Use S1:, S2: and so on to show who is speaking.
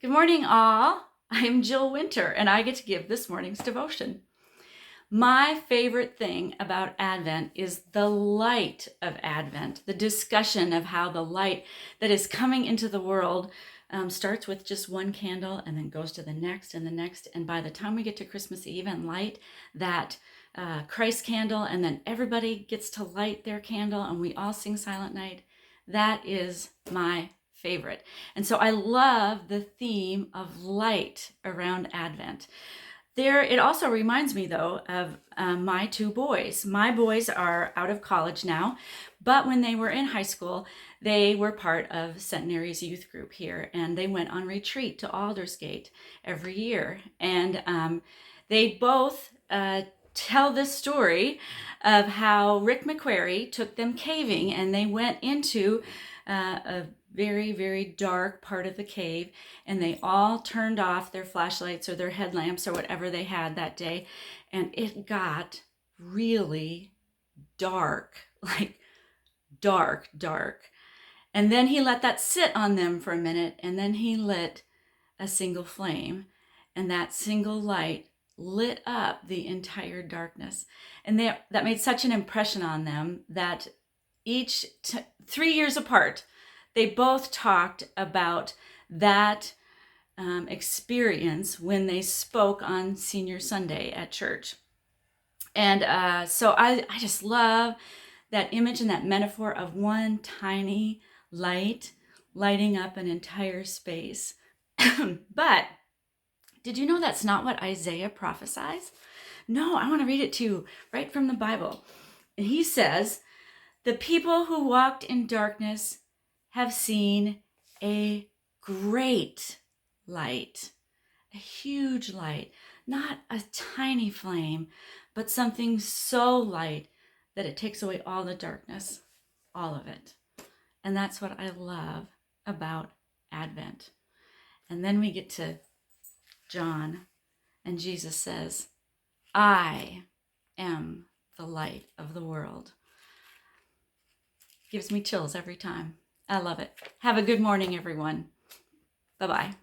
S1: Good morning, all. I'm Jill Winter, and I get to give this morning's devotion. My favorite thing about Advent is the light of Advent, the discussion of how the light that is coming into the world starts with just one candle and then goes to the next and the next. And by the time we get to Christmas Eve and light that Christ candle, and then everybody gets to light their candle and we all sing Silent Night, that is my favorite. And so I love the theme of light around Advent. It also reminds me, though, of my two boys. My boys are out of college now, but when they were in high school, they were part of Centenary's youth group here, and they went on retreat to Aldersgate every year. And they both tell this story of how Rick McQuarrie took them caving, and they went into a very, very dark part of the cave, and they all turned off their flashlights or their headlamps or whatever they had that day, and it got really dark, like dark. And then he let that sit on them for a minute, and then he lit a single flame, and that single light lit up the entire darkness. And that made such an impression on them that 3 years apart, they both talked about that experience when they spoke on Senior Sunday at church. And so I just love that image and that metaphor of one tiny light lighting up an entire space. But did you know that's not what Isaiah prophesies? No, I want to read it to you right from the Bible. And he says, "The people who walked in darkness have seen a great light," a huge light, not a tiny flame, but something so light that it takes away all the darkness, all of it. And that's what I love about Advent. And then we get to John, and Jesus says, "I am the light of the world." Gives me chills every time. I love it. Have a good morning, everyone. Bye-bye.